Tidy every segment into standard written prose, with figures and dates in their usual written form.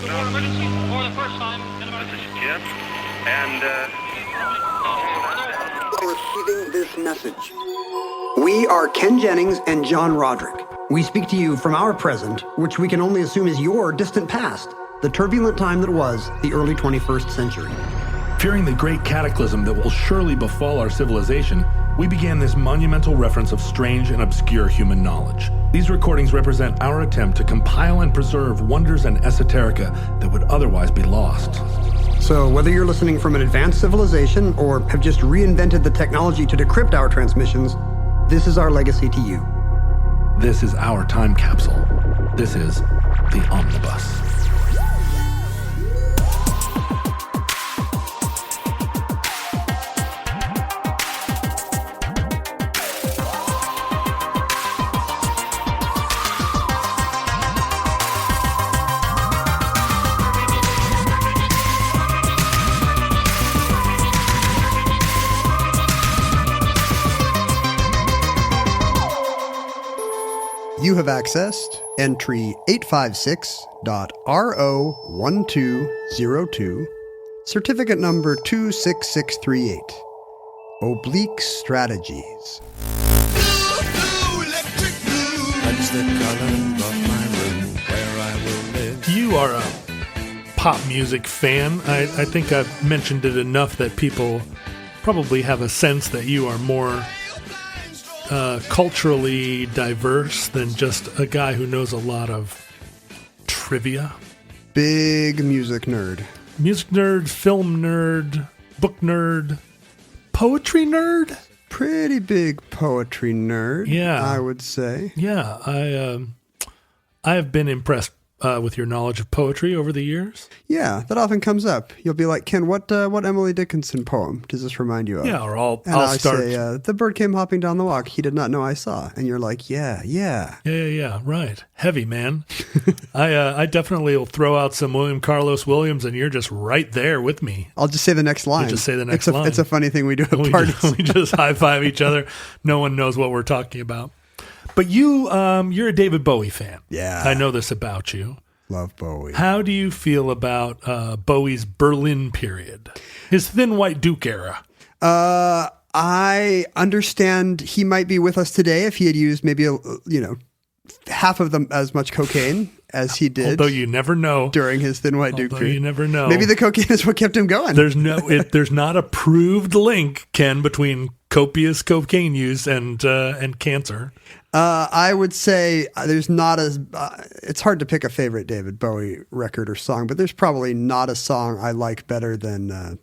emergency for the first time in America. This is Jim, and receiving this message. We are Ken Jennings and John Roderick. We speak to you from our present, which we can only assume is your distant past, the turbulent time that was the early 21st century. Fearing the great cataclysm that will surely befall our civilization, we began this monumental reference of strange and obscure human knowledge. These recordings represent our attempt to compile and preserve wonders and esoterica that would otherwise be lost. So whether you're listening from an advanced civilization or have just reinvented the technology to decrypt our transmissions, this is our legacy to you. This is our time capsule. This is the Omnibus. You have accessed entry 856.RO1202, certificate number 26638, Oblique Strategies. That's the color of my room where I will live. You are a pop music fan. I think I've mentioned it enough that people probably have a sense that you are more culturally diverse than just a guy who knows a lot of trivia. Big music nerd. Music nerd, film nerd, book nerd, poetry nerd? Pretty big poetry nerd, Yeah. I would say. Yeah, I have been impressed with your knowledge of poetry over the years. Yeah, that often comes up. You'll be like, Ken, what Emily Dickinson poem does this remind you of? Yeah, or I'll I start. say, the bird came hopping down the walk. He did not know I saw. And you're like, yeah. Yeah, right. Heavy, man. I definitely will throw out some William Carlos Williams, and you're just right there with me. I'll just say the next line. You just say the next line. It's a funny thing we do at parties. We just high five each other. No one knows what we're talking about. But you're a David Bowie fan. Yeah. I know this about you. Love Bowie. How do you feel about Bowie's Berlin period, his Thin White Duke era? I understand he might be with us today if he had used maybe half of them as much cocaine as he did. Although you never know during his Thin White Duke period. You never know. Maybe the cocaine is what kept him going. There's not a proved link, Ken, between copious cocaine use and cancer. I would say there's not as it's hard to pick a favorite David Bowie record or song, but there's probably not a song I like better than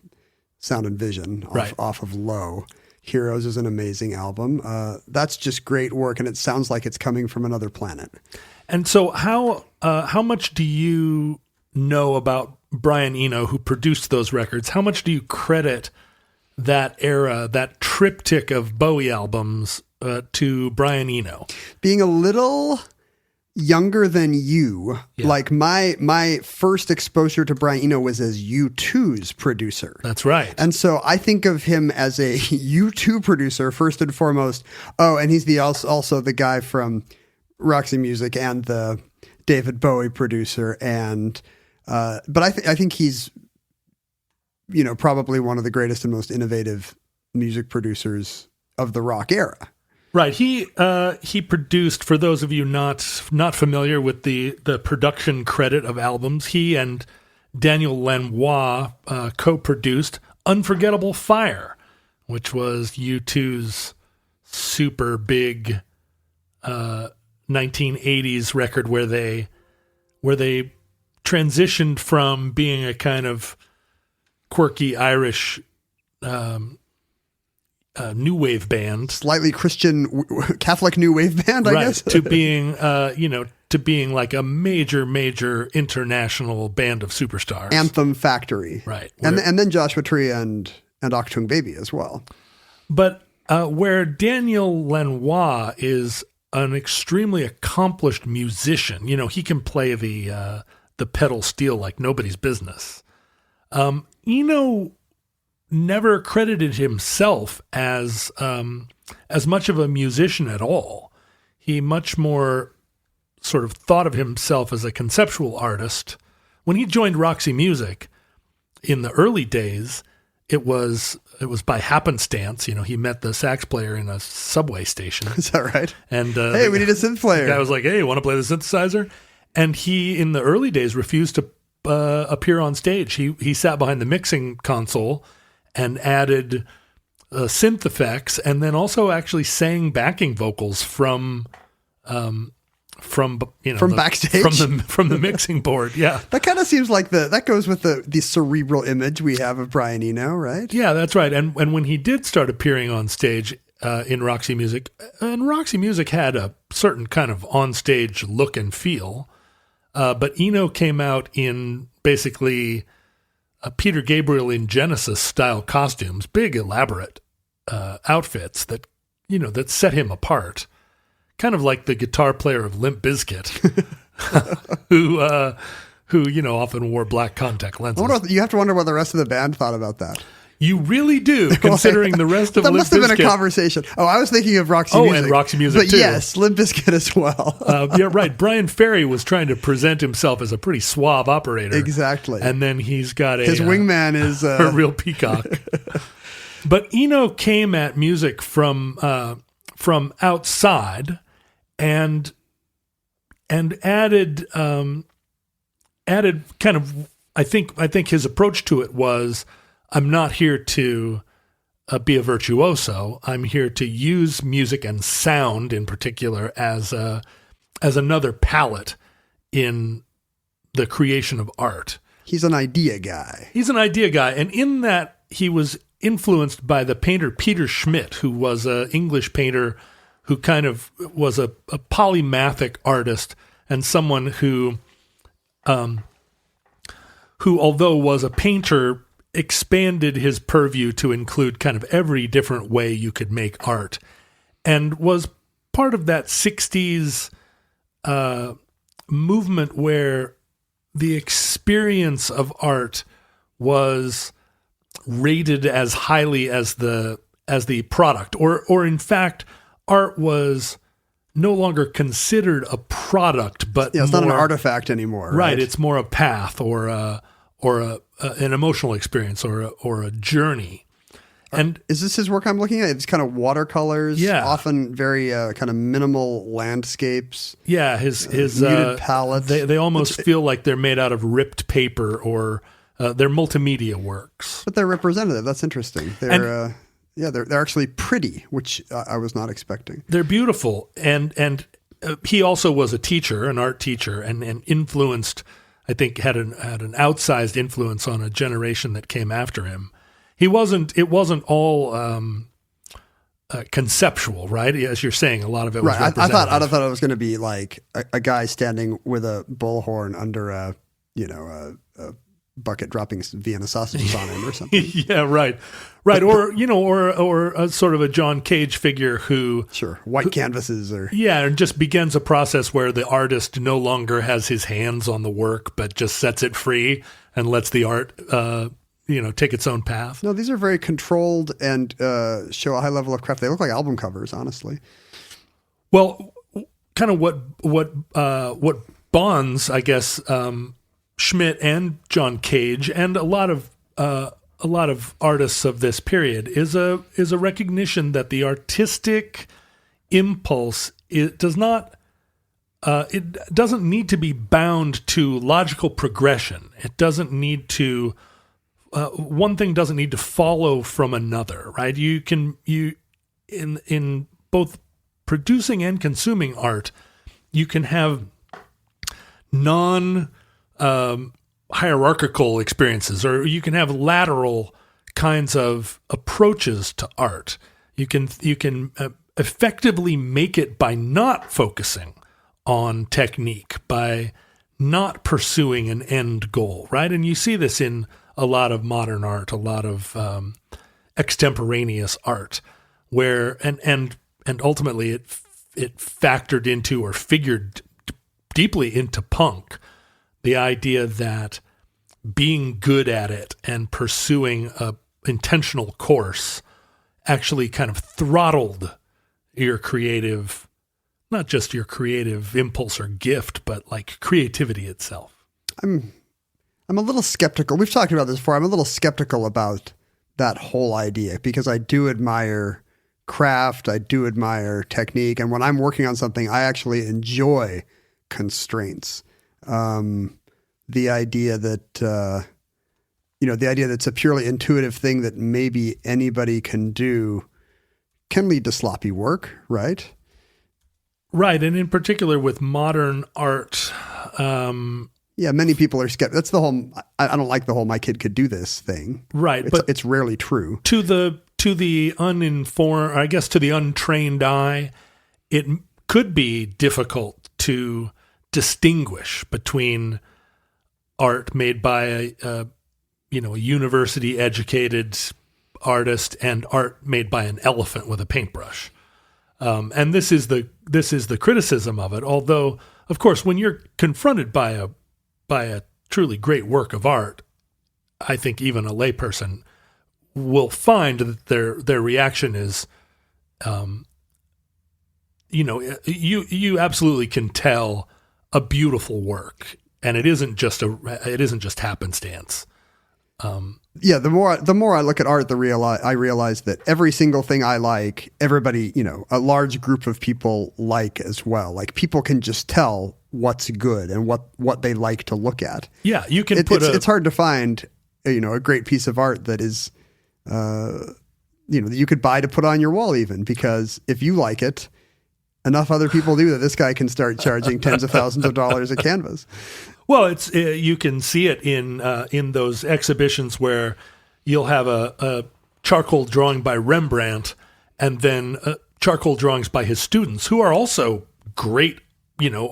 Sound and Vision off of Low. Heroes is an amazing album. That's just great work, and it sounds like it's coming from another planet. And so how much do you know about Brian Eno, who produced those records? How much do you credit that era, that triptych of Bowie albums, to Brian Eno? Being a little younger than you, like my first exposure to Brian Eno was as U2's producer. That's right. And so I think of him as a U2 producer first and foremost. Oh, and he's also the guy from Roxy Music and the David Bowie producer. And but I think he's probably one of the greatest and most innovative music producers of the rock era. Right. He produced, for those of you not familiar with the production credit of albums, he and Daniel Lanois co-produced Unforgettable Fire, which was U2's super big 1980s record where they transitioned from being a kind of quirky Irish new wave band, slightly Christian Catholic new wave band, I guess, to being like a major international band of superstars. Anthem Factory, right? And then Joshua Tree and Achtung Baby as well. But where Daniel Lanois is an extremely accomplished musician, he can play the pedal steel like nobody's business. Eno never credited himself as much of a musician at all. He much more sort of thought of himself as a conceptual artist when he joined Roxy Music in the early days, it was by happenstance. He met the sax player in a subway station. Is that right? And hey, we need a synth player. The guy was like, "Hey, want to play the synthesizer?" And he, in the early days, refused to appear on stage. He sat behind the mixing console and added synth effects, and then also actually sang backing vocals from backstage, from the mixing board. Yeah, that kind of seems like that goes with the cerebral image we have of Brian Eno, right? Yeah, that's right. And when he did start appearing on stage in Roxy Music, and Roxy Music had a certain kind of on-stage look and feel, but Eno came out in basically Peter Gabriel in Genesis style costumes, big elaborate outfits that set him apart. Kind of like the guitar player of Limp Bizkit, who often wore black contact lenses. You have to wonder what the rest of the band thought about that. You really do, considering the rest of that Limp must have been Bizkit. A conversation. Oh, I was thinking of Roxy Music. Oh, and Roxy Music, but too. Yes, Limp Bizkit as well. Yeah, right. Brian Ferry was trying to present himself as a pretty suave operator. Exactly. And then he's got his wingman is a real peacock. But Eno came at music from outside and added kind of, I think his approach to it was, I'm not here to be a virtuoso. I'm here to use music and sound in particular as another palette in the creation of art. He's an idea guy. And in that, he was influenced by the painter Peter Schmidt, who was an English painter who kind of was a polymathic artist and someone who although was a painter, expanded his purview to include kind of every different way you could make art, and was part of that 60s movement where the experience of art was rated as highly as the product, or in fact, art was no longer considered a product, but it's not an artifact anymore. Right. It's more a path or an emotional experience or a journey. And is this his work I'm looking at? It's kind of watercolors, often very kind of minimal landscapes. Yeah, his muted palettes. They almost feel like they're made out of ripped paper, or they're multimedia works. But they're representative. That's interesting. They're actually pretty, which I was not expecting. They're beautiful, and he also was a teacher, an art teacher, and influenced. I think had an outsized influence on a generation that came after him. It wasn't all conceptual, right? As you're saying, a lot of it was right. I thought it was going to be like a guy standing with a bullhorn under a bucket dropping Vienna sausages on him or something. Yeah, right. Or a sort of a John Cage figure who white canvases and just begins a process where the artist no longer has his hands on the work, but just sets it free and lets the art take its own path. No, these are very controlled and show a high level of craft. They look like album covers, honestly. Well, kind of what bonds, I guess, Schmidt and John Cage and a lot of artists of this period is a recognition that the artistic impulse doesn't need to be bound to logical progression. It doesn't need to one thing doesn't need to follow from another, right? In both producing and consuming art, you can have hierarchical experiences, or you can have lateral kinds of approaches to art. You can effectively make it by not focusing on technique, by not pursuing an end goal, right? And you see this in a lot of modern art, a lot of extemporaneous art, where and ultimately it factored into or figured deeply into punk. The idea that being good at it and pursuing a intentional course actually kind of throttled your creative, not just your creative impulse or gift, but like creativity itself. I'm a little skeptical. We've talked about this before. I'm a little skeptical about that whole idea because I do admire craft. I do admire technique. And when I'm working on something, I actually enjoy constraints. The idea that, the idea that it's a purely intuitive thing that maybe anybody can do can lead to sloppy work, right? Right. And in particular with modern art, many people are skeptical. That's the whole, I don't like the whole my kid could do this thing. Right. But it's rarely true. To the uninformed, I guess to the untrained eye, it could be difficult to distinguish between art made by a university-educated artist and art made by an elephant with a paintbrush. And this is the criticism of it. Although, of course, when you're confronted by a truly great work of art, I think even a layperson will find that their reaction is, you absolutely can tell a beautiful work, and it isn't just happenstance. The more I look at art, I realize that every single thing I like, everybody, a large group of people like as well. Like people can just tell what's good and what they like to look at. Yeah, you can it's hard to find, a great piece of art that is, that you could buy to put on your wall even, because if you like it, enough other people do that this guy can start charging tens of thousands of dollars a canvas. Well, it's you can see it in those exhibitions where you'll have a charcoal drawing by Rembrandt and then charcoal drawings by his students, who are also great,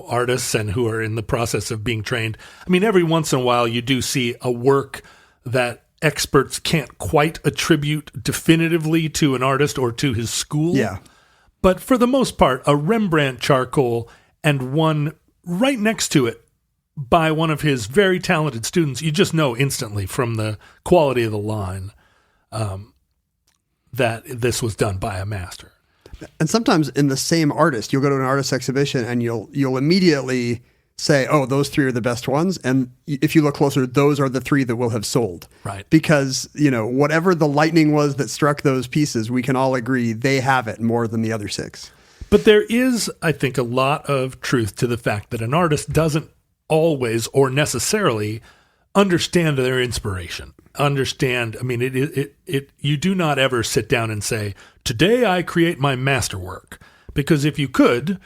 artists and who are in the process of being trained. I mean, every once in a while you do see a work that experts can't quite attribute definitively to an artist or to his school. Yeah. But for the most part, a Rembrandt charcoal and one right next to it by one of his very talented students, you just know instantly from the quality of the line that this was done by a master. And sometimes in the same artist, you'll go to an artist exhibition and you'll immediately say, oh, those three are the best ones. And if you look closer, those are the three that will have sold. Right. Because, whatever the lightning was that struck those pieces, we can all agree they have it more than the other six. But there is, I think, a lot of truth to the fact that an artist doesn't always or necessarily understand their inspiration. You do not ever sit down and say, today I create my masterwork. Because if you could,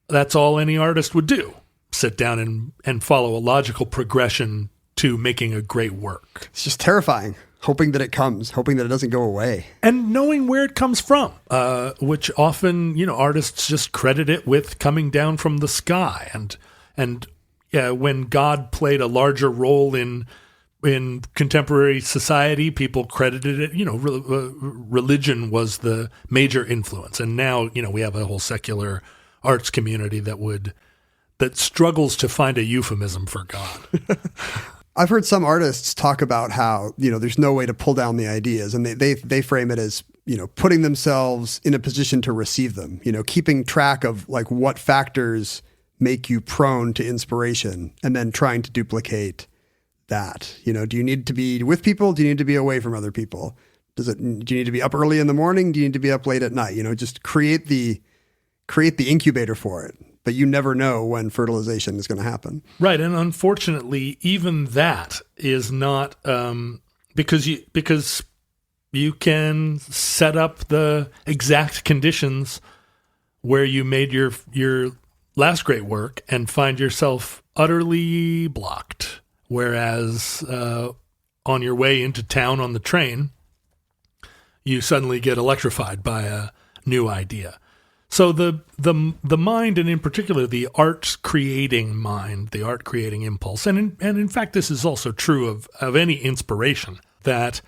that's all any artist would do. Sit down and follow a logical progression to making a great work. It's just terrifying, hoping that it comes, hoping that it doesn't go away. And knowing where it comes from, which often, artists just credit it with coming down from the sky. And when God played a larger role in contemporary society, people credited it, religion was the major influence. And now, we have a whole secular arts community that struggles to find a euphemism for God. I've heard some artists talk about how, there's no way to pull down the ideas, and they frame it as, putting themselves in a position to receive them, keeping track of like what factors make you prone to inspiration and then trying to duplicate that. Do you need to be with people? Do you need to be away from other people? Do you need to be up early in the morning? Do you need to be up late at night? Just create the incubator for it. But you never know when fertilization is going to happen. Right. And unfortunately, even that is not because you can set up the exact conditions where you made your last great work and find yourself utterly blocked. Whereas on your way into town on the train, you suddenly get electrified by a new idea. So the mind, and in particular the art creating mind, the art creating impulse, and in fact this is also true of any inspiration, that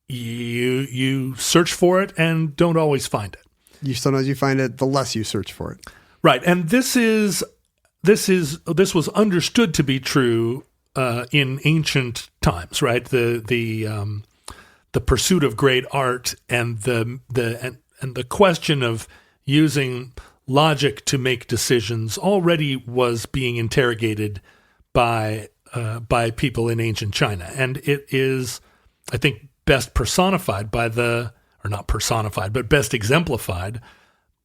you search for it and don't always find it. Sometimes you find it the less you search for it. Right, and this was understood to be true in ancient times, right? The pursuit of great art and the question of using logic to make decisions already was being interrogated by by people in ancient China. And it is, I think, best personified by or not personified, but best exemplified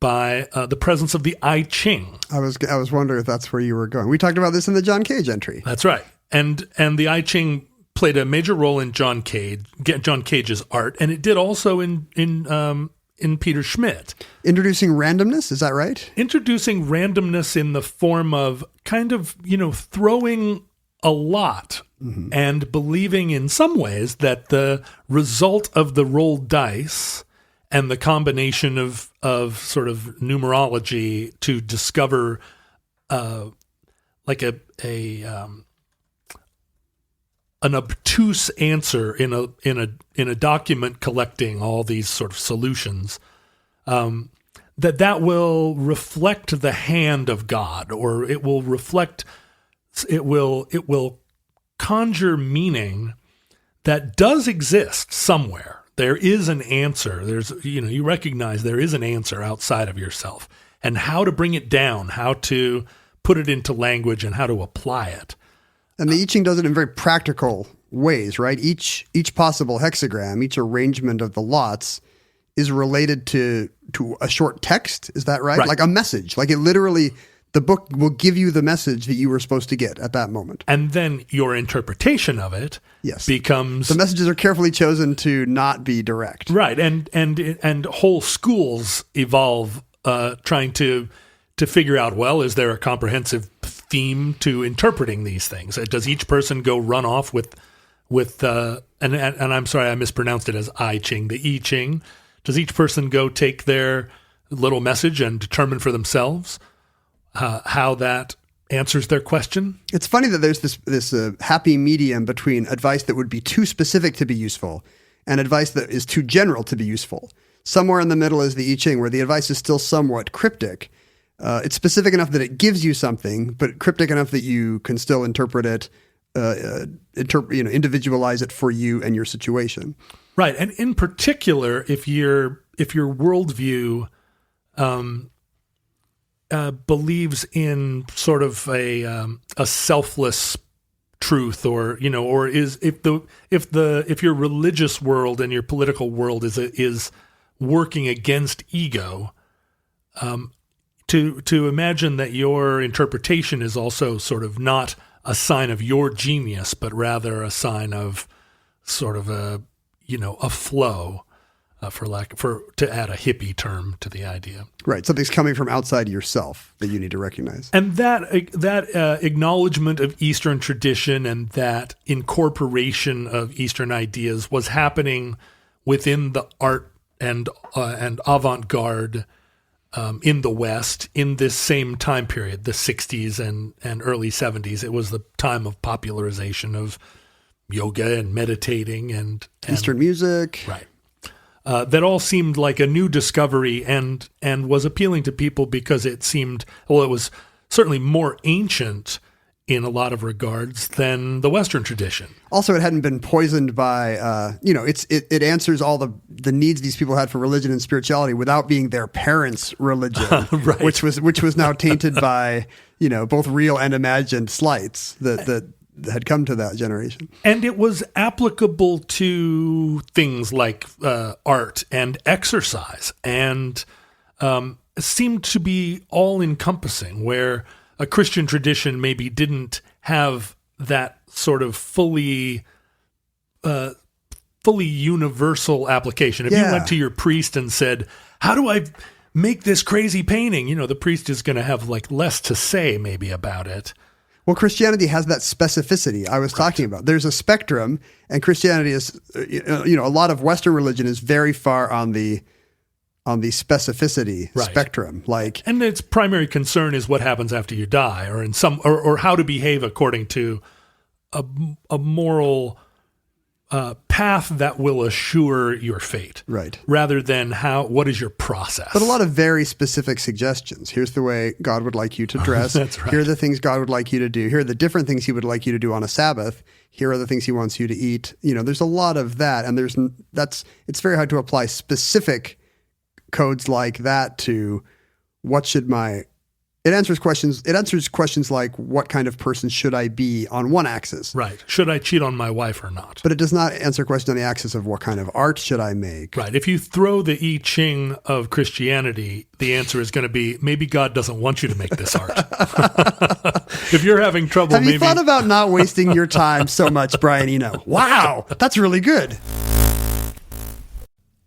by the presence of the I Ching. I was wondering if that's where you were going. We talked about this in the John Cage entry. That's right. And the I Ching played a major role in John Cage's art, and it did also in Peter Schmidt. Introducing randomness, is that right? Introducing randomness in the form of kind of, throwing a lot and believing in some ways that the result of the rolled dice and the combination of sort of numerology to discover like an obtuse answer in a document collecting all these sort of solutions, that will reflect the hand of God, or it will conjure meaning that does exist somewhere. There is an answer. There's, you recognize there is an answer outside of yourself, and how to bring it down, how to put it into language, and how to apply it. And the I Ching does it in very practical ways, right? Each possible hexagram, each arrangement of the lots is related to a short text. Is that right? Like a message. Like it literally, the book will give you the message that you were supposed to get at that moment. And then your interpretation of it becomes... The messages are carefully chosen to not be direct. Right. And whole schools evolve trying to figure out, well, is there a comprehensive theme to interpreting these things? Does each person go run off with and I'm sorry, I mispronounced it as I Ching, the I Ching. Does each person go take their little message and determine for themselves how that answers their question? It's funny that there's this happy medium between advice that would be too specific to be useful and advice that is too general to be useful. Somewhere in the middle is the I Ching, where the advice is still somewhat cryptic. It's specific enough that it gives you something, but cryptic enough that you can still interpret it, individualize it for you and your situation. Right, and in particular, if your worldview believes in sort of a selfless truth, or is if your religious world and your political world is working against ego. To imagine that your interpretation is also sort of not a sign of your genius, but rather a sign of sort of a flow, to add a hippie term to the idea. Right, something's coming from outside yourself that you need to recognize. And that acknowledgement of Eastern tradition and that incorporation of Eastern ideas was happening within the art and avant-garde in the West in this same time period, the 60s and early 70s. It was the time of popularization of yoga and meditating and Eastern music. Right. That all seemed like a new discovery and was appealing to people because it seemed, well, it was certainly more ancient in a lot of regards than the Western tradition. Also, it hadn't been poisoned by, it answers all the needs these people had for religion and spirituality without being their parents' religion, right. which was now tainted by, both real and imagined slights that had come to that generation. And it was applicable to things like art and exercise, and seemed to be all-encompassing, where a Christian tradition maybe didn't have that sort of fully universal application. If you went to your priest and said, how do I make this crazy painting? The priest is going to have like less to say maybe about it. Well, Christianity has that specificity I was talking about. There's a spectrum, and Christianity is, a lot of Western religion is very far on the specificity spectrum. And its primary concern is what happens after you die, or in some, or how to behave according to a moral path that will assure your fate, right? Rather than what is your process. But a lot of very specific suggestions. Here's the way God would like you to dress. That's right. Here are the things God would like you to do. Here are the different things He would like you to do on a Sabbath. Here are the things He wants you to eat. There's a lot of that, and it's very hard to apply specific codes like that to what should my It answers questions. It answers questions like, what kind of person should I be on one axis? Right. Should I cheat on my wife or not? But it does not answer questions on the axis of what kind of art should I make. Right. If you throw the I Ching of Christianity, the answer is going to be, maybe God doesn't want you to make this art. If you're having trouble, Have you thought about not wasting your time so much, Brian Eno? Wow, that's really good.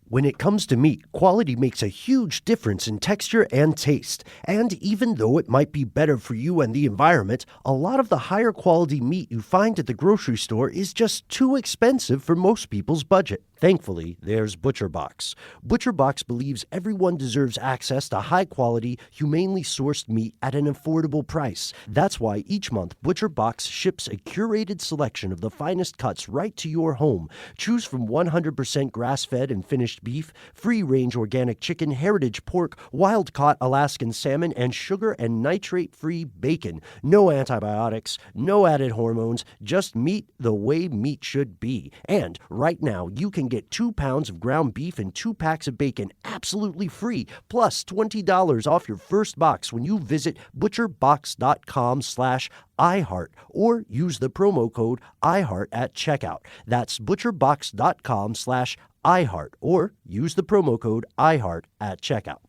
When it comes to meat, quality makes a huge difference in texture and taste. And even though it might be better for you and the environment, a lot of the higher quality meat you find at the grocery store is just too expensive for most people's budget. Thankfully, there's ButcherBox. ButcherBox believes everyone deserves access to high-quality, humanely sourced meat at an affordable price. That's why each month, ButcherBox ships a curated selection of the finest cuts right to your home. Choose from 100% grass-fed and finished beef, free-range organic chicken, heritage pork, wild-caught Alaskan salmon, and sugar and nitrate-free bacon. No antibiotics, no added hormones, just meat the way meat should be. And right now, you can get 2 pounds of ground beef and 2 packs of bacon absolutely free, plus $20 off your first box when you visit butcherbox.com/iHeart or use the promo code iHeart at checkout. That's butcherbox.com/iHeart or use the promo code iHeart at checkout.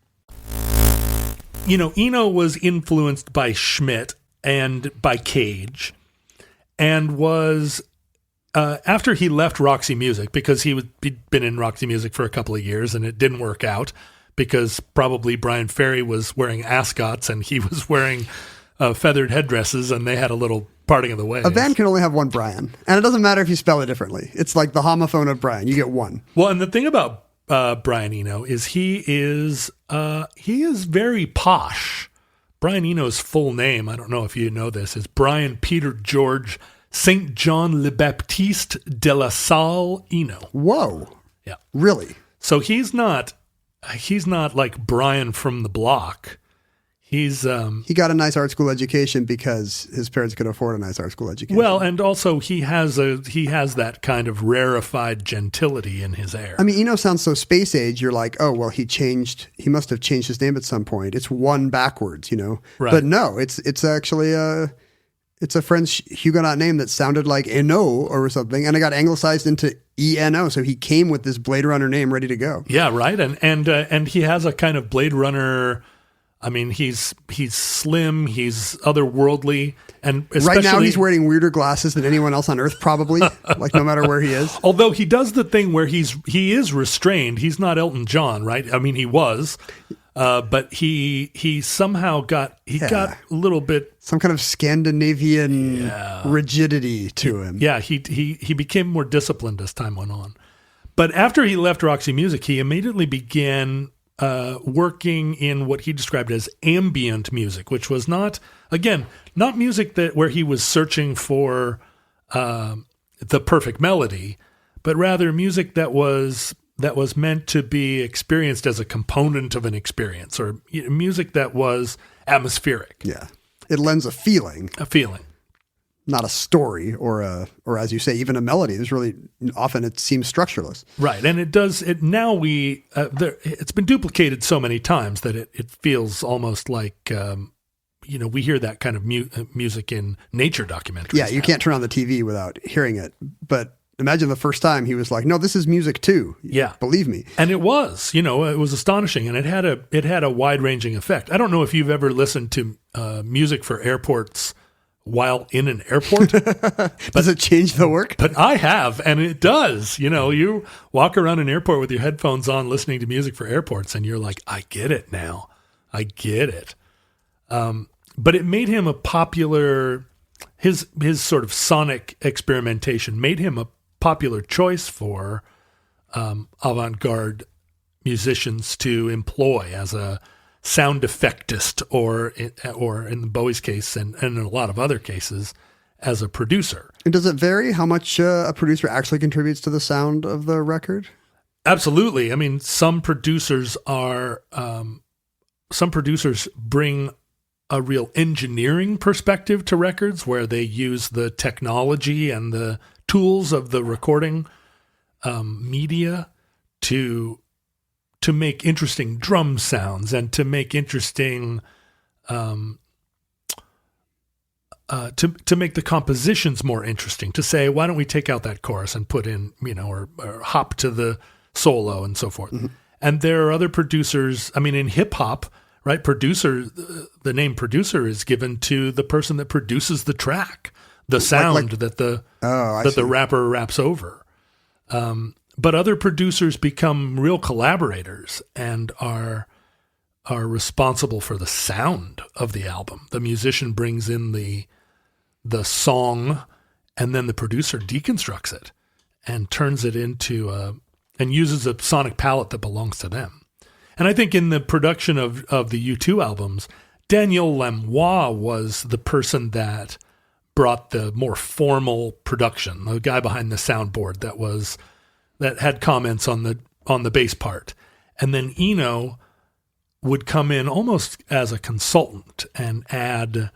You know, Eno was influenced by Schmidt and by Cage, and was after he left Roxy Music, because he'd been in Roxy Music for a couple of years and it didn't work out because probably Brian Ferry was wearing ascots and he was wearing feathered headdresses, and they had a little parting of the ways. A band can only have one Brian, and it doesn't matter if you spell it differently. It's like the homophone of Brian. You get one. Well, and the thing about Brian Eno is he is very posh. Brian Eno's full name, I don't know if you know this, is Brian Peter George Saint John Le Baptiste de la Salle Eno. Whoa. Yeah. Really? So he's not like Brian from the block. He got a nice art school education because his parents could afford a nice art school education. Well, and also he has that kind of rarefied gentility in his air. I mean, Eno sounds so space age. You're like, oh, well, he must have changed his name at some point. It's one backwards, you know? Right. But no, it's actually it's a French Huguenot name that sounded like Eno or something, and it got anglicized into ENO. So he came with this Blade Runner name ready to go. Yeah, right. And he has a kind of Blade Runner. I mean, he's slim, he's otherworldly, and especially, right now he's wearing weirder glasses than anyone else on Earth, probably. Like no matter where he is. Although he does the thing where he is restrained. He's not Elton John, right? I mean, he was. But he somehow got a little bit, some kind of Scandinavian rigidity to him. Yeah, he became more disciplined as time went on. But after he left Roxy Music, he immediately began working in what he described as ambient music, which was not music where he was searching for the perfect melody, but rather music that was meant to be experienced as a component of an experience, or music that was atmospheric. Yeah. It lends a feeling. Not a story or as you say, even a melody. There's really often it seems structureless. Right. And it does it now it's been duplicated so many times that it feels almost like, we hear that kind of music in nature documentaries. Yeah. You can't turn on the TV without hearing it, but imagine the first time he was like, no, this is music too. Yeah. Believe me. And it was, it was astonishing, and it had a wide ranging effect. I don't know if you've ever listened to music for airports while in an airport. Does it change the work? But I have, and it does. You walk around an airport with your headphones on listening to music for airports, and you're like, I get it now. I get it. But it made him a popular, his sort of sonic experimentation made him a popular choice for avant-garde musicians to employ as a sound effectist, or in Bowie's case, and in a lot of other cases, as a producer. And does it vary how much a producer actually contributes to the sound of the record? Absolutely. I mean, some producers bring a real engineering perspective to records, where they use the technology and the tools of the recording media to make interesting drum sounds and to make interesting to make the compositions more interesting, to say, why don't we take out that chorus and put in, or hop to the solo and so forth. Mm-hmm. And there are other producers. I mean, in hip hop, right? Producer, the name producer is given to the person that produces the track, the sound that the rapper raps over. But other producers become real collaborators and are responsible for the sound of the album. The musician brings in the song, and then the producer deconstructs it and turns it into and uses a sonic palette that belongs to them. And I think in the production of the U2 albums, Daniel Lanois was the person that brought the more formal production, the guy behind the soundboard that had comments on the bass part. And then Eno would come in almost as a consultant and add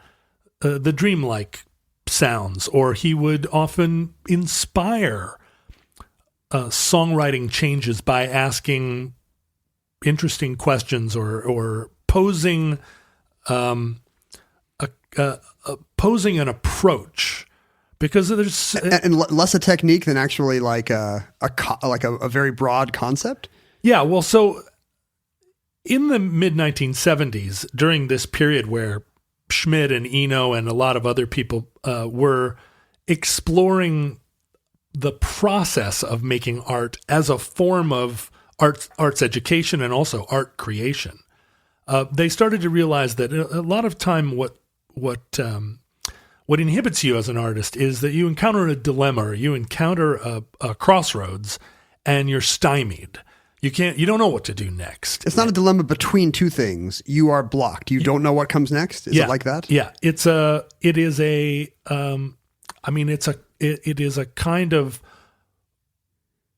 the dreamlike sounds, or he would often inspire songwriting changes by asking interesting questions or posing posing an approach, because there's and less a technique than actually like a very broad concept. Yeah, well, so in the mid 1970s, during this period where Schmidt and Eno and a lot of other people were exploring the process of making art as a form of arts education and also art creation, they started to realize that a lot of time what inhibits you as an artist is that you encounter a dilemma, or you encounter a crossroads, and you're stymied. You don't know what to do next. It's not a dilemma between two things. You are blocked. You don't know what comes next. Is it like that? Yeah. It is a kind of,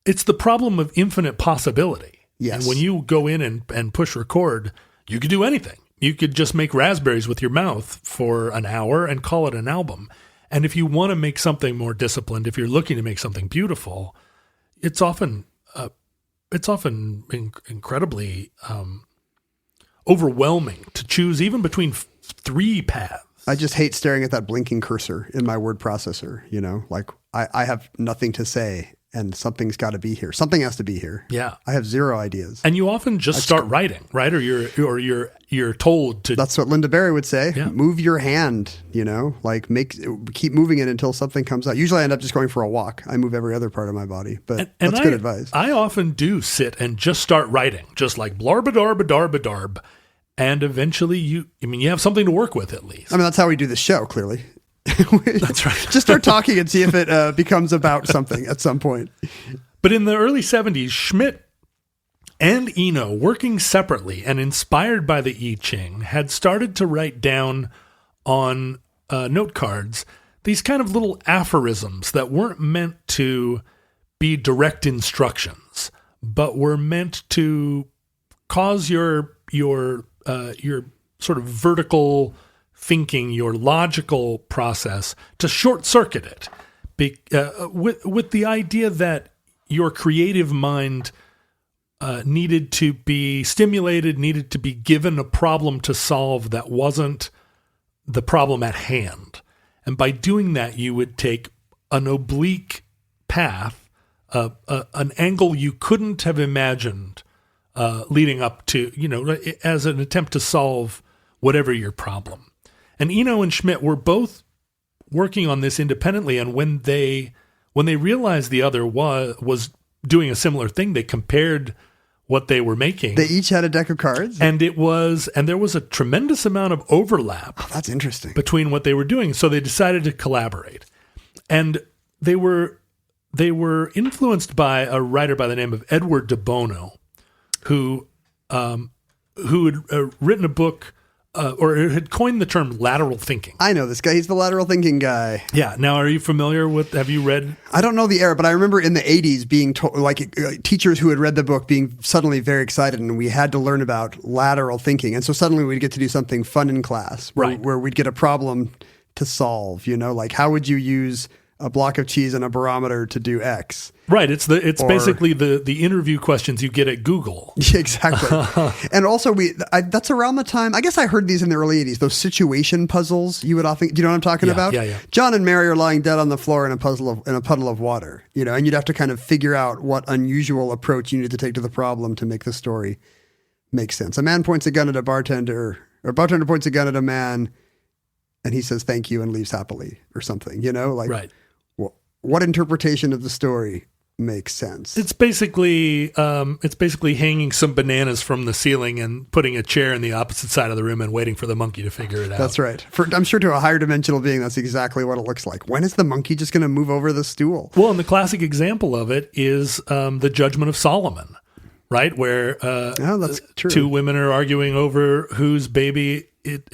it's the problem of infinite possibility. Yes. And when you go in and push record, you could do anything. You could just make raspberries with your mouth for an hour and call it an album. And if you want to make something more disciplined, if you're looking to make something beautiful, it's often incredibly overwhelming to choose even between three paths. I just hate staring at that blinking cursor in my word processor. Like I have nothing to say, and something's got to be here. Something has to be here. Yeah, I have zero ideas. And you often just start writing, right? Or you're told to. That's what Linda Berry would say. Yeah. Move your hand. Like keep moving it until something comes out. Usually, I end up just going for a walk. I move every other part of my body, but that's good advice. I often do sit and just start writing, just like blarba-darba-darba-darb. And eventually you have something to work with at least. I mean, that's how we do the show, clearly. That's right. Just start talking and see if it becomes about something at some point. But in the early 70s, Schmidt and Eno, working separately and inspired by the I Ching, had started to write down on note cards these kind of little aphorisms that weren't meant to be direct instructions, but were meant to cause your sort of vertical thinking, your logical process, to short circuit it, with the idea that your creative mind needed to be stimulated, needed to be given a problem to solve that wasn't the problem at hand. And by doing that, you would take an oblique path, an angle you couldn't have imagined leading up to, as an attempt to solve whatever your problem. And Eno and Schmidt were both working on this independently, and when they realized the other was doing a similar thing, they compared what they were making. They each had a deck of cards, and there was a tremendous amount of overlap. Oh, that's interesting. Between what they were doing, so they decided to collaborate, and they were influenced by a writer by the name of Edward de Bono, who had written a book. Or had coined the term lateral thinking. I know this guy. He's the lateral thinking guy. Yeah. Now, are you familiar with, have you read? I don't know the era, but I remember in the 80s being told, teachers who had read the book being suddenly very excited, and we had to learn about lateral thinking. And so suddenly we'd get to do something fun in class where we'd get a problem to solve, like how would you use a block of cheese and a barometer to do X. Right. It's basically the interview questions you get at Google. Exactly. And also that's around the time, I guess I heard these in the early 80s, those situation puzzles you would often, do you know what I'm talking about? Yeah. John and Mary are lying dead on the floor in a puddle of water, and you'd have to kind of figure out what unusual approach you needed to take to the problem to make the story make sense. A man points a gun at a bartender, or a bartender points a gun at a man and he says thank you and leaves happily or something, Right. What interpretation of the story makes sense? It's basically hanging some bananas from the ceiling and putting a chair in the opposite side of the room and waiting for the monkey to figure it out. That's right. I'm sure to a higher dimensional being, that's exactly what it looks like. When is the monkey just going to move over the stool? Well, and the classic example of it is the Judgment of Solomon, right? Where that's true. Two women are arguing over whose baby it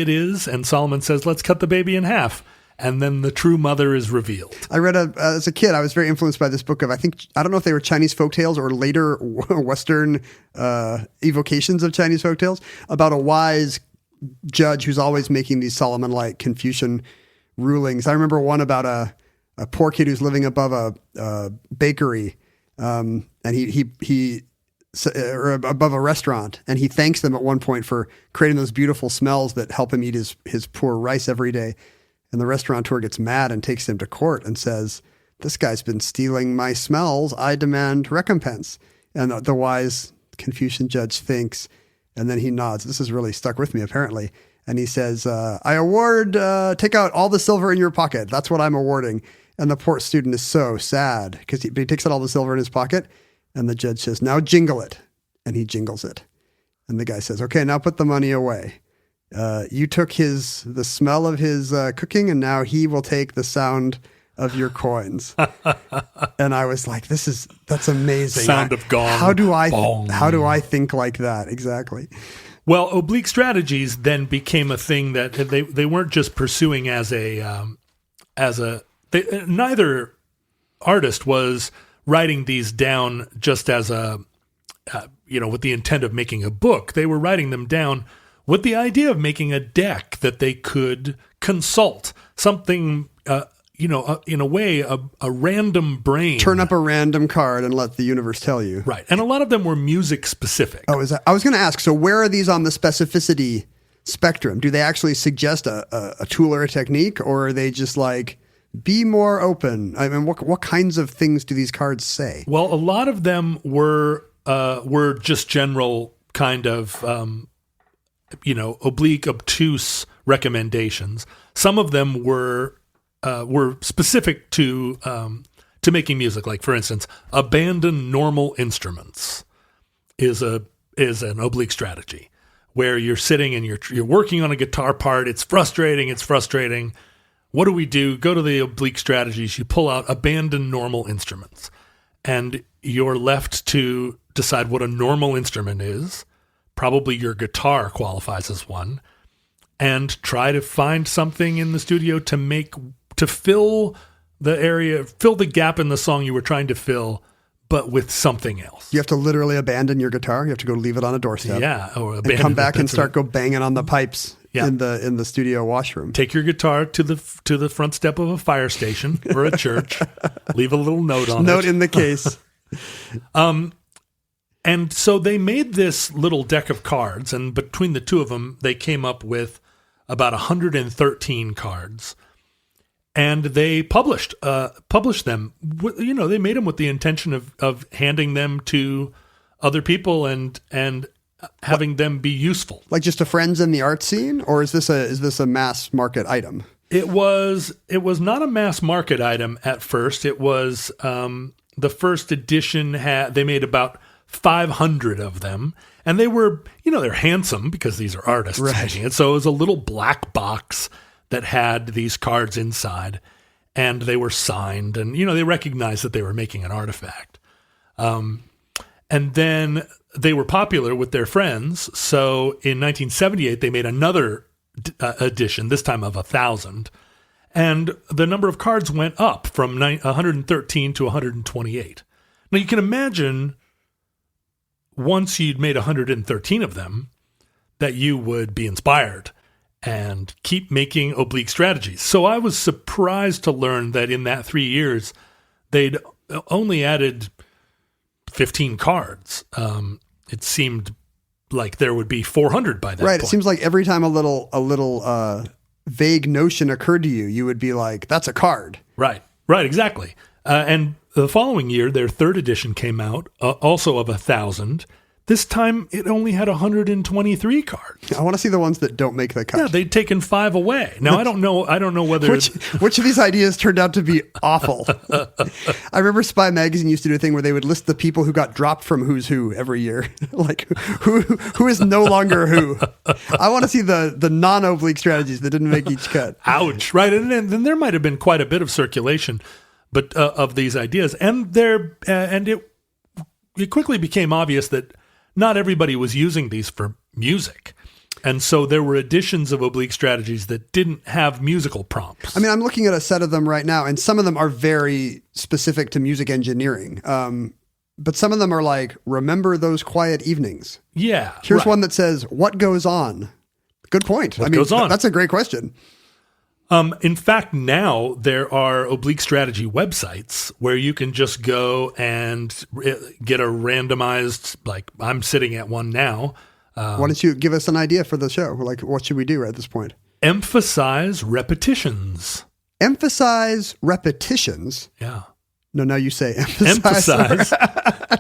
is, and Solomon says, "Let's cut the baby in half." And then the true mother is revealed. I read as a kid, I was very influenced by this book of, I don't know if they were Chinese folktales or later Western evocations of Chinese folktales, about a wise judge who's always making these Solomon-like Confucian rulings. I remember one about a poor kid who's living above a bakery, and or above a restaurant, and he thanks them at one point for creating those beautiful smells that help him eat his poor rice every day. And the restaurateur gets mad and takes him to court and says, "This guy's been stealing my smells. I demand recompense." And the wise Confucian judge thinks, and then he nods. This has really stuck with me, apparently. And he says, "I award, take out all the silver in your pocket. That's what I'm awarding." And the poor student is so sad because he takes out all the silver in his pocket. And the judge says, "Now jingle it." And he jingles it. And the guy says, "Okay, now put the money away. You took the smell of his cooking, and now he will take the sound of your coins." And I was like, that's amazing. Sound of gong. How do Bong. I think like that? Exactly. Well, oblique strategies then became a thing that they weren't just pursuing neither artist was writing these down just as with the intent of making a book. They were writing them down with the idea of making a deck that they could consult, something, in a way, a random brain. Turn up a random card and let the universe tell you. Right. And a lot of them were music specific. Oh, I was going to ask, so where are these on the specificity spectrum? Do they actually suggest a tool or a technique, or are they just like, be more open? I mean, what kinds of things do these cards say? Well, a lot of them were just general kind of oblique, obtuse recommendations. Some of them were specific to making music. Like, for instance, abandon normal instruments is an oblique strategy where you're sitting and you're working on a guitar part. It's frustrating. What do we do? Go to the oblique strategies. You pull out abandon normal instruments, and you're left to decide what a normal instrument is. Probably your guitar qualifies as one, and try to find something in the studio to fill the gap in the song you were trying to fill, but with something else. You have to literally abandon your guitar. You have to go leave it on a doorstep. Yeah, or and come back and start banging on the pipes in the studio washroom. Take your guitar to the front step of a fire station or a church. Leave a little note on it. Note in the case. And so they made this little deck of cards, and between the two of them, they came up with about 113 cards. And they published them. They made them with the intention of handing them to other people and having them be useful. Like just to friends in the art scene, or is this a mass market item? It was not a mass market item at first. It was the first edition they made about 500 of them, and they were, they're handsome because these are artists making it. So it was a little black box that had these cards inside, and they were signed, and, they recognized that they were making an artifact. And then they were popular with their friends. So in 1978, they made another edition, this time of 1,000. And the number of cards went up from 113 to 128. Now you can imagine once you'd made 113 of them that you would be inspired and keep making oblique strategies. So I was surprised to learn that in that 3 years, they'd only added 15 cards. It seemed like there would be 400 by that Right. point. It seems like every time a little vague notion occurred to you, you would be like, that's a card. Right, exactly. And the following year, their third edition came out, also of 1,000. This time, it only had 123 cards. I want to see the ones that don't make the cut. Yeah, they'd taken 5 away. Now I don't know whether Which of these ideas turned out to be awful. I remember Spy Magazine used to do a thing where they would list the people who got dropped from Who's Who every year, like who is no longer who. I want to see the non-oblique strategies that didn't make each cut. Ouch! Right, and then there might have been quite a bit of circulation, but of these ideas, and it quickly became obvious that not everybody was using these for music. And so there were editions of oblique strategies that didn't have musical prompts. I mean, I'm looking at a set of them right now, and some of them are very specific to music engineering. But some of them are like, remember those quiet evenings. Yeah. Here's right. one that says, what goes on? Good point. What goes on? That's a great question. In fact, now there are oblique strategy websites where you can just go and get a randomized, like I'm sitting at one now. Why don't you give us an idea for the show? Like, what should we do at this point? Emphasize repetitions. Emphasize repetitions? Yeah. No, now you say emphasize.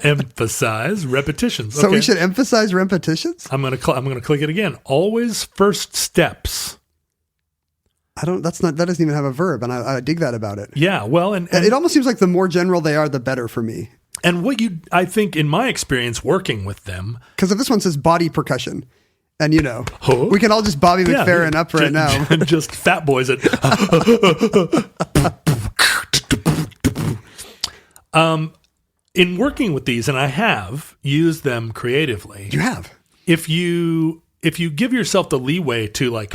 Emphasize repetitions. So okay. we should emphasize repetitions? I'm gonna click it again. Always first steps. That doesn't even have a verb, and I dig that about it. Yeah, well, and it almost seems like the more general they are, the better for me. And I think in my experience working with them, because if this one says body percussion, and we can all just Bobby McFerrin up right now, just fat boys it. In working with these, and I have used them creatively. You have. If you give yourself the leeway to like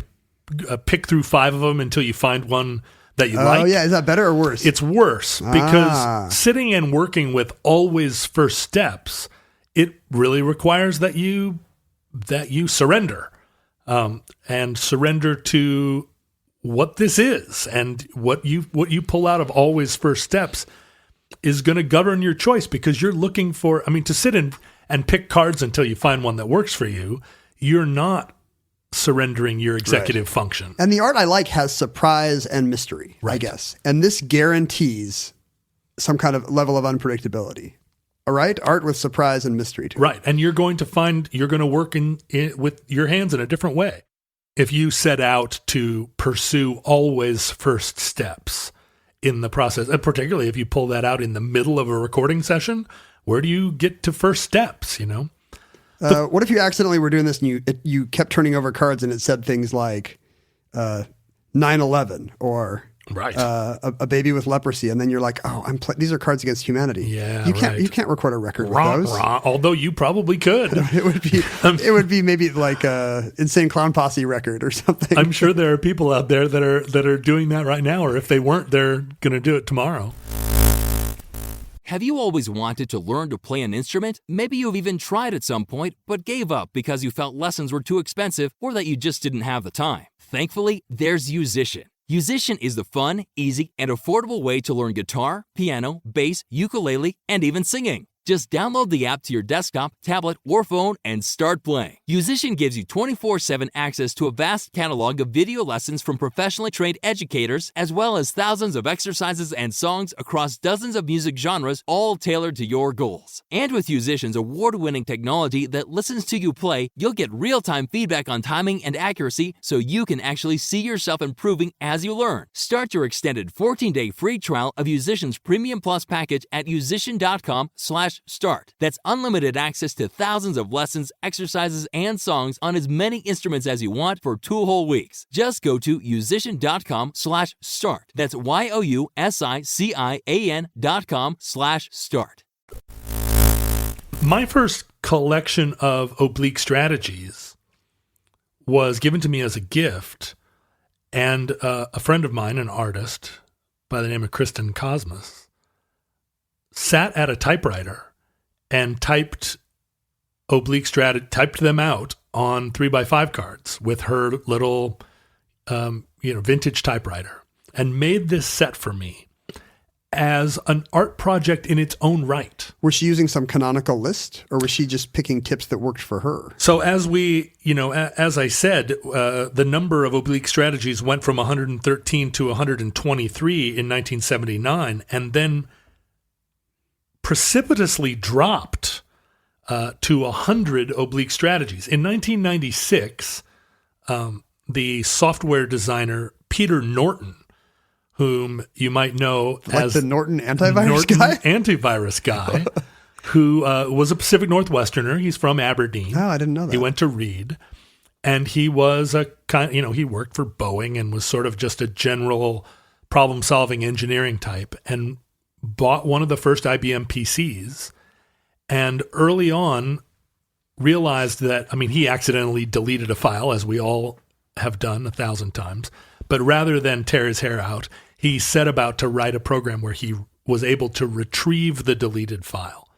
pick through 5 of them until you find one that you like. Oh yeah, is that better or worse? It's worse because sitting and working with always first steps, it really requires that you surrender and surrender to what this is, and what you pull out of always first steps is going to govern your choice, because you're looking for. I mean, to sit and pick cards until you find one that works for you, you're not surrendering your executive function. And the art I like has surprise and mystery, I guess. And this guarantees some kind of level of unpredictability. All right? Art with surprise and mystery to it. Right. And you're going to work in with your hands in a different way. If you set out to pursue always first steps in the process, and particularly if you pull that out in the middle of a recording session, where do you get to first steps, What if you accidentally were doing this and you kept turning over cards and it said things like 9/11 or a baby with leprosy, and then you're like, oh, these are cards against humanity. Yeah, you can't record a record with those. Although you probably could. It would be maybe like a Insane Clown Posse record or something. I'm sure there are people out there that are doing that right now, or if they weren't, they're going to do it tomorrow. Have you always wanted to learn to play an instrument? Maybe you've even tried at some point, but gave up because you felt lessons were too expensive or that you just didn't have the time. Thankfully, there's Musician. Musician is the fun, easy, and affordable way to learn guitar, piano, bass, ukulele, and even singing. Just download the app to your desktop, tablet, or phone and start playing. Musician gives you 24/7 access to a vast catalog of video lessons from professionally trained educators, as well as thousands of exercises and songs across dozens of music genres, all tailored to your goals. And with Musician's award-winning technology that listens to you play, you'll get real-time feedback on timing and accuracy, so you can actually see yourself improving as you learn. Start your extended 14-day free trial of Musician's Premium Plus package at musician.com/start. That's unlimited access to thousands of lessons, exercises, and songs on as many instruments as you want for 2 whole weeks. Just go to musician.com/start. That's YOUSICIAN.com/start. My first collection of oblique strategies was given to me as a gift, and a friend of mine, an artist by the name of Kristen Cosmos, sat at a typewriter and typed them out on 3x5 cards with her little vintage typewriter and made this set for me as an art project in its own right. Was she using some canonical list, or was she just picking tips that worked for her? So as as I said, the number of oblique strategies went from 113 to 123 in 1979, and then precipitously dropped to 100 oblique strategies. In 1996, the software designer Peter Norton, whom you might know as the Norton antivirus guy, who was a Pacific Northwesterner. He's from Aberdeen. Oh, I didn't know that. He went to Reed, and he was he worked for Boeing and was sort of just a general problem-solving engineering type, and bought one of the first IBM PCs, and early on realized that, he accidentally deleted a file, as we all have done 1,000 times, but rather than tear his hair out, he set about to write a program where he was able to retrieve the deleted file.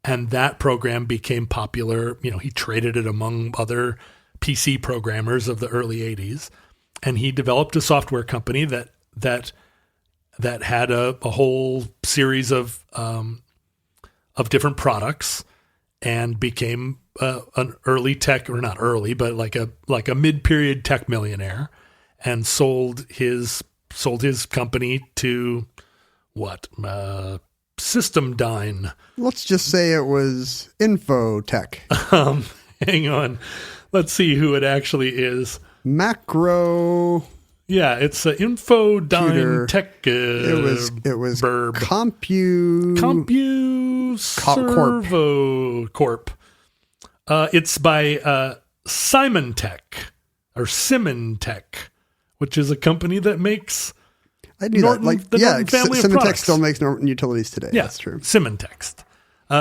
And that program became popular. He traded it among other PC programmers of the early 80s. And he developed a software company that had a whole series of different products, and became an early tech, or not early, but like a mid-period tech millionaire, and sold his company to System Dyne. Let's just say it was Infotech. Hang on, let's see who it actually is. Macro. Yeah, it's Infodyne Tech. It was Verb. CompuServo Corp. It's by Symantec, or Symantec, which is a company that makes I knew Norton, that. the Norton family of Symantec products. still makes Norton utilities today. Yeah, that's true. Symantec.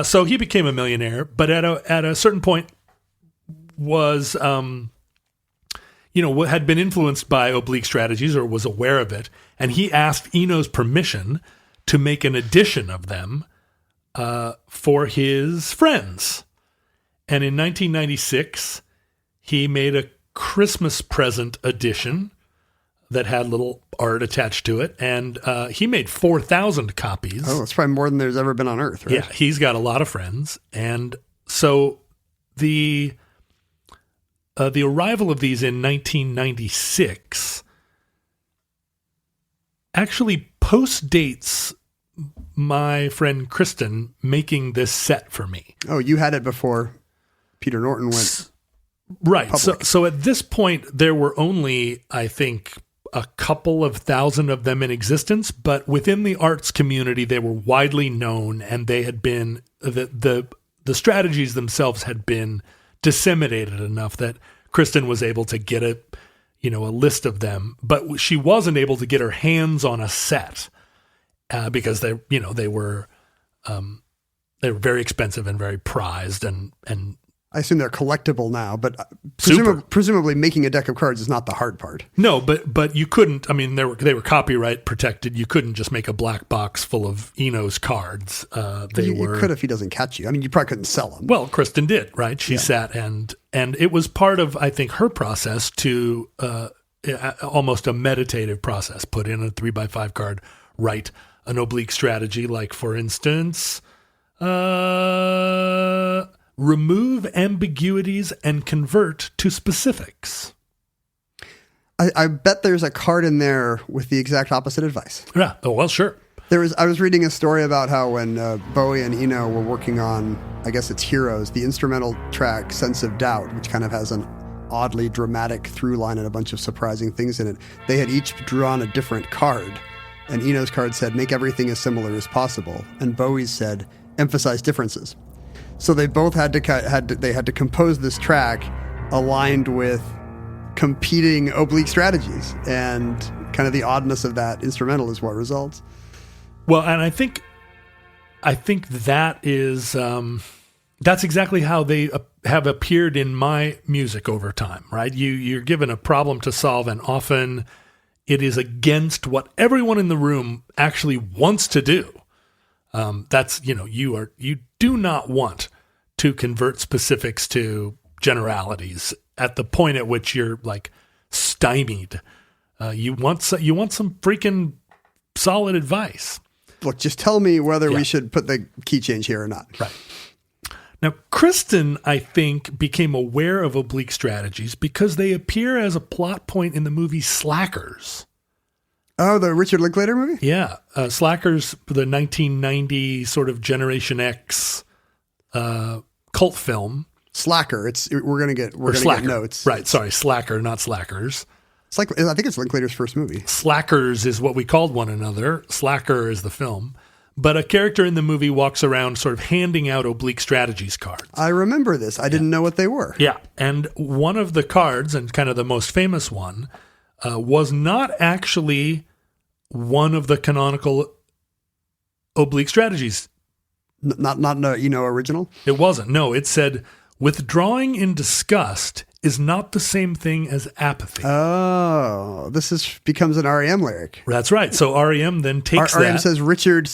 So he became a millionaire, but at a certain point was had been influenced by oblique strategies, or was aware of it, and he asked Eno's permission to make an edition of them for his friends. And in 1996, he made a Christmas present edition that had little art attached to it, and he made 4,000 copies. Oh, it's probably more than there's ever been on Earth, right? Yeah, he's got a lot of friends, and so the arrival of these in 1996 actually postdates my friend Kristen making this set for me. Oh, you had it before Peter Norton went right. public. So at this point, there were only, I think, a couple of thousand of them in existence, but within the arts community, they were widely known, and they had been the strategies themselves had been disseminated enough that Kristen was able to get a list of them, but she wasn't able to get her hands on a set because they were very expensive and very prized, and I assume they're collectible now, but Super. presumably making a deck of cards is not the hard part. No, but you couldn't. I mean, they were copyright protected. You couldn't just make a black box full of Eno's cards. You could if he doesn't catch you. I mean, you probably couldn't sell them. Well, Kristen did, right? She sat and it was part of, I think, her process to almost a meditative process. Put in a 3x5 card, write an oblique strategy, like for instance, remove ambiguities and convert to specifics. I bet there's a card in there with the exact opposite advice. Yeah. Oh, well, sure. I was reading a story about how when Bowie and Eno were working on, I guess it's Heroes, the instrumental track Sense of Doubt, which kind of has an oddly dramatic through line and a bunch of surprising things in it, they had each drawn a different card. And Eno's card said, make everything as similar as possible. And Bowie's said, emphasize differences. So they both had to compose this track aligned with competing oblique strategies, and kind of the oddness of that instrumental is what results. Well, and I think that is that's exactly how they have appeared in my music over time, right? You're given a problem to solve, and often it is against what everyone in the room actually wants to do. You do not want to convert specifics to generalities at the point at which you're like stymied You want some freaking solid advice. Look, just tell me whether Yeah. we should put the key change here or not. Right. Now, Kristen, I think, became aware of oblique strategies because they appear as a plot point in the movie Slackers. Oh, the Richard Linklater movie? Yeah. Slackers, the 1990 sort of Generation X cult film. Slacker. We're gonna get notes. Right. Sorry. Slacker, not Slackers. It's like, I think it's Linklater's first movie. Slackers is what we called one another. Slacker is the film. But a character in the movie walks around sort of handing out oblique strategies cards. I remember this. I didn't know what they were. Yeah. And one of the cards, and kind of the most famous one, was not actually one of the canonical oblique strategies. Not original? It wasn't. No, it said, withdrawing in disgust is not the same thing as apathy. Oh, becomes an REM lyric. That's right. So REM then takes REM that. says Richard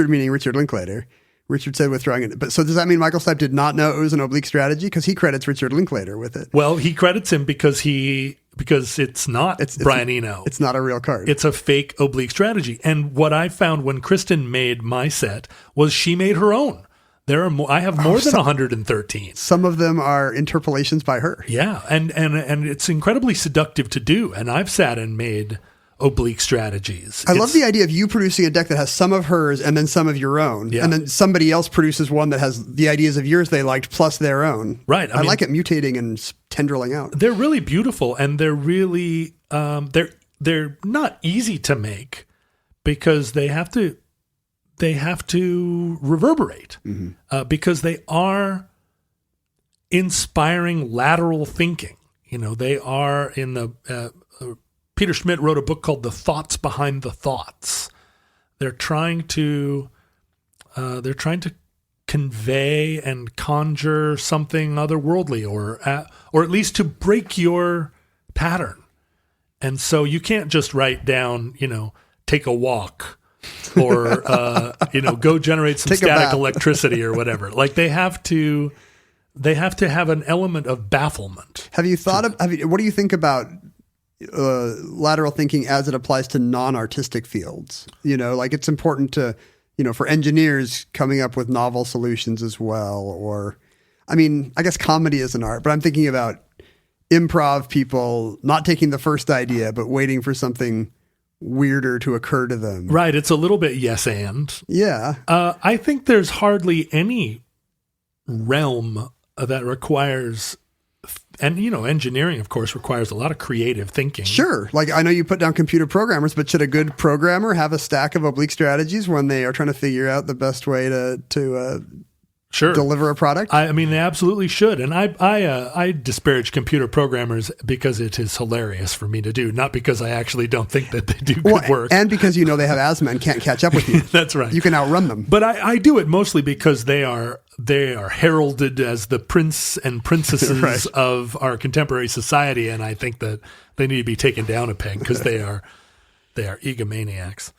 meaning Richard Linklater. Richard said withdrawing it. But so does that mean Michael Stipe did not know it was an oblique strategy? Because he credits Richard Linklater with it. Well, he credits him because it's not Brian Eno. It's not a real card. It's a fake oblique strategy. And what I found when Kristen made my set was she made her own. There are more. I have more than 113. Some of them are interpolations by her. Yeah, and it's incredibly seductive to do. And I've sat and made oblique strategies. I love the idea of you producing a deck that has some of hers and then some of your own. Yeah. And then somebody else produces one that has the ideas of yours they liked plus their own. Right. I like it mutating and tendriling out. They're really beautiful, and they're really they're not easy to make because they have to reverberate because they are inspiring lateral thinking. They are in the Peter Schmidt wrote a book called The Thoughts Behind the Thoughts. They're trying to convey and conjure something otherworldly, or at least to break your pattern. And so you can't just write down, take a walk, or go generate some static electricity or whatever. Like they have to have an element of bafflement. Have you thought of? What do you think about lateral thinking as it applies to non-artistic fields? Like it's important to, for engineers coming up with novel solutions as well. Or, I guess comedy is an art, but I'm thinking about improv people not taking the first idea, but waiting for something weirder to occur to them. Right. It's a little bit yes and. Yeah. I think there's hardly any realm that requires, and engineering, of course, requires a lot of creative thinking. Sure. Like I know you put down computer programmers, but should a good programmer have a stack of oblique strategies when they are trying to figure out the best way to sure deliver a product? They absolutely should. And I disparage computer programmers because it is hilarious for me to do, not because I actually don't think that they do good work. And because they have asthma and can't catch up with you. That's right. You can outrun them. But I do it mostly because they are heralded as the prince and princesses right. of our contemporary society, and I think that they need to be taken down a peg because they are egomaniacs.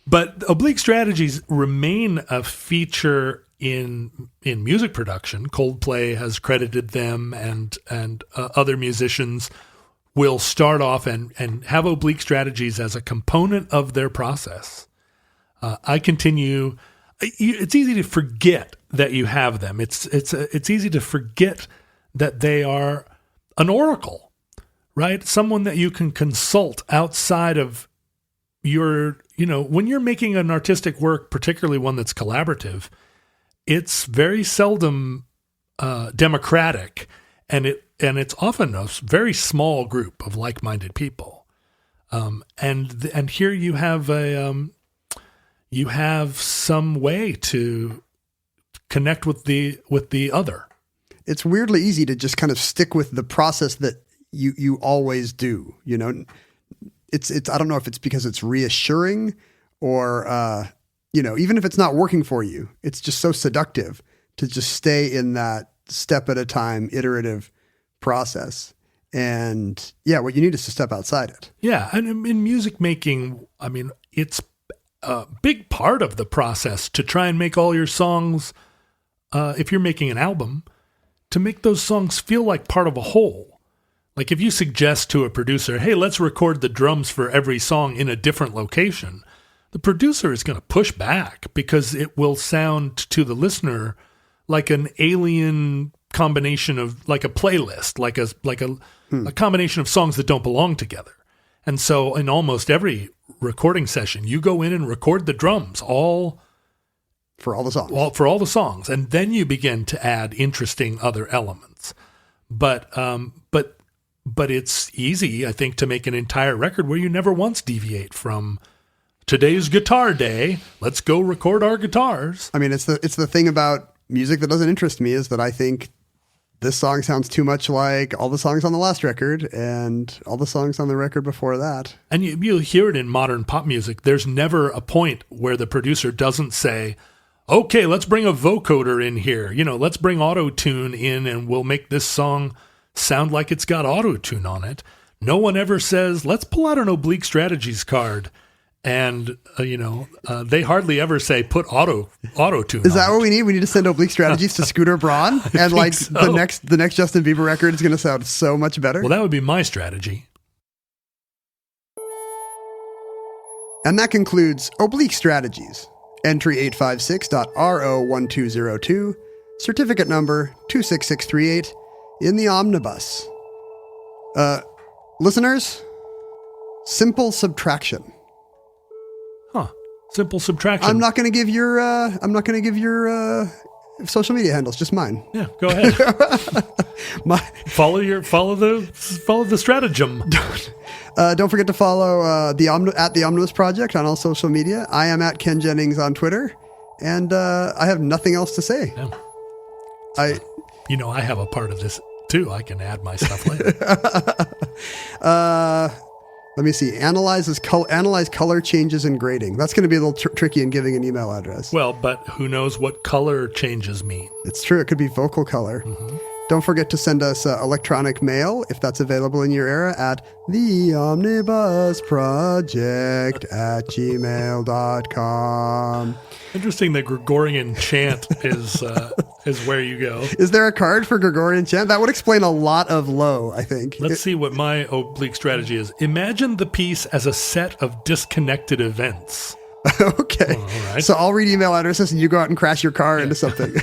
But oblique strategies remain a feature in music production. Coldplay has credited them, and other musicians will start off and have oblique strategies as a component of their process. I continue. It's easy to forget that you have them. It's easy to forget that they are an oracle, right? Someone that you can consult outside of your, when you're making an artistic work, particularly one that's collaborative, it's very seldom democratic, and it's often a very small group of like-minded people. And here you have you have some way to connect with the other. It's weirdly easy to just kind of stick with the process that you always do. It's I don't know if it's because it's reassuring or even if it's not working for you, it's just so seductive to just stay in that step at a time iterative process. And what you need is to step outside it. Yeah, and in music making, it's a big part of the process to try and make all your songs, if you're making an album, to make those songs feel like part of a whole. Like if you suggest to a producer, hey, let's record the drums for every song in a different location, the producer is going to push back because it will sound to the listener like an alien combination of like a playlist, like a combination of songs that don't belong together. And so in almost every recording session, you go in and record the drums for all the songs. And then you begin to add interesting other elements. But it's easy, I think, to make an entire record where you never once deviate from today's guitar day. Let's go record our guitars. I mean, it's the thing about music that doesn't interest me is that I think this song sounds too much like all the songs on the last record and all the songs on the record before that. And you'll hear it in modern pop music. There's never a point where the producer doesn't say, okay, let's bring a vocoder in here. Let's bring auto-tune in and we'll make this song sound like it's got auto-tune on it. No one ever says, let's pull out an Oblique Strategies card. And, they hardly ever say put auto-tune Is that what we need? We need to send Oblique Strategies to Scooter Braun? And like so. the next Justin Bieber record is going to sound so much better? Well, that would be my strategy. And that concludes Oblique Strategies. Entry 856.RO1202, certificate number 26638 in the omnibus. Listeners, simple subtraction. Simple subtraction. I'm not going to give your social media handles, just mine. Yeah, go ahead. Follow the stratagem. Don't forget to follow the Omnibus Project on all social media. I am at Ken Jennings on Twitter, and I have nothing else to say. Yeah. I have a part of this too. I can add my stuff later. Let me see. Analyze color changes in grading. That's going to be a little tricky in giving an email address. Well, but who knows what color changes mean? It's true. It could be vocal color. Mm-hmm. Don't forget to send us electronic mail, if that's available in your era, at theomnibusproject@gmail.com. Interesting that Gregorian chant is where you go. Is there a card for Gregorian chant? That would explain a lot of low, I think. Let's see what my oblique strategy is. Imagine the piece as a set of disconnected events. Okay. All right. So I'll read email addresses and you go out and crash your car into something.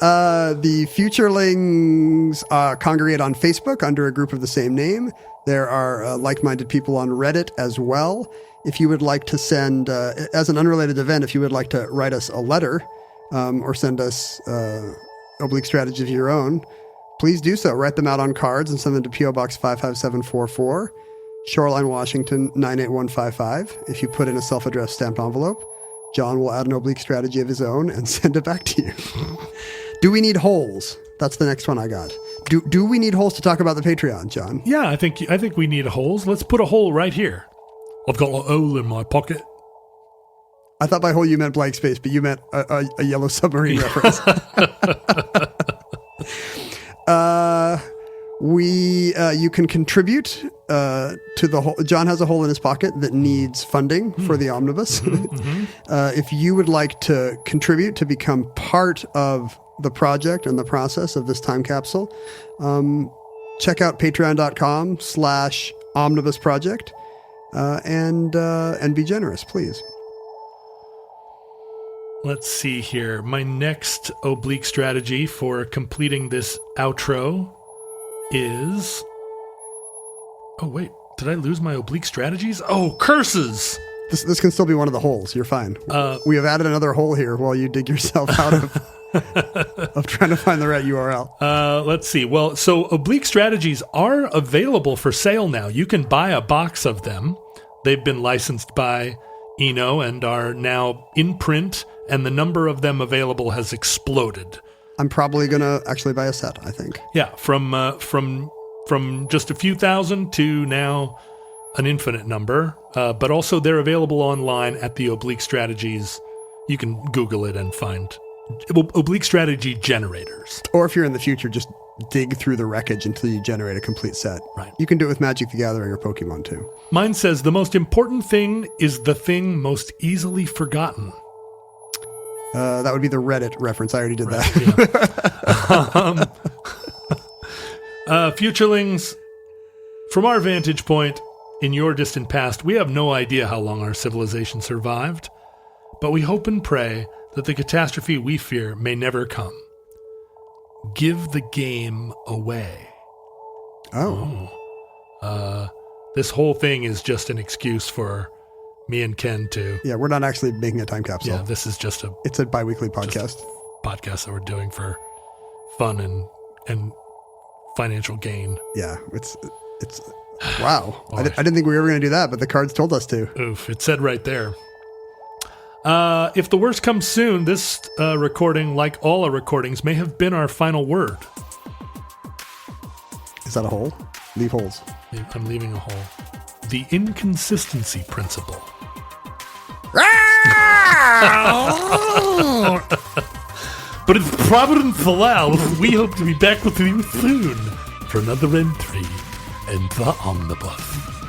The Futurelings congregate on Facebook under a group of the same name. There are like-minded people on Reddit as well. If you would like to send, as an unrelated event, if you would like to write us a letter or send us oblique strategy of your own, please do so. Write them out on cards and send them to P.O. Box 55744, Shoreline, Washington, 98155. If you put in a self-addressed stamped envelope, John will add an oblique strategy of his own and send it back to you. Do we need holes? That's the next one I got. Do we need holes to talk about the Patreon, John? Yeah, I think we need holes. Let's put a hole right here. I've got a hole in my pocket. I thought by hole you meant blank space, but you meant a Yellow Submarine reference. You can contribute to the hole. John has a hole in his pocket that needs funding for the omnibus. If you would like to contribute to become part of the project and the process of this time capsule, check out patreon.com/omnibusproject and be generous, please. Let's see here. My next oblique strategy for completing this outro is... Oh, wait. Did I lose my oblique strategies? Oh, curses! This can still be one of the holes. You're fine. We have added another hole here while you dig yourself out of trying to find the right URL. Let's see. Well, so oblique strategies are available for sale now. You can buy a box of them. They've been licensed by Eno and are now in print, and the number of them available has exploded. I'm probably going to actually buy a set, I think. Yeah, from just a few thousand to now an infinite number. But also they're available online at the Oblique Strategies. You can Google it and find Oblique Strategy generators. Or if you're in the future, just dig through the wreckage until you generate a complete set. Right. You can do it with Magic the Gathering or Pokemon too. Mine says the most important thing is the thing most easily forgotten. That would be the Reddit reference. I already did that. Yeah. Futurelings, from our vantage point, in your distant past, we have no idea how long our civilization survived, but we hope and pray that the catastrophe we fear may never come. Give the game away. This whole thing is just an excuse for me and Ken to... Yeah, we're not actually making a time capsule. Yeah, this is just a... It's a bi-weekly podcast. Podcast that we're doing for fun and financial gain. Yeah, it's wow. I didn't think we were going to do that, but the cards told us to. Oof, it said right there. If the worst comes soon, this recording, like all our recordings, may have been our final word. Is that a hole? Leave holes. I'm leaving a hole. The inconsistency principle. But if Providence allows, we hope to be back with you soon for another entry in the Omnibus.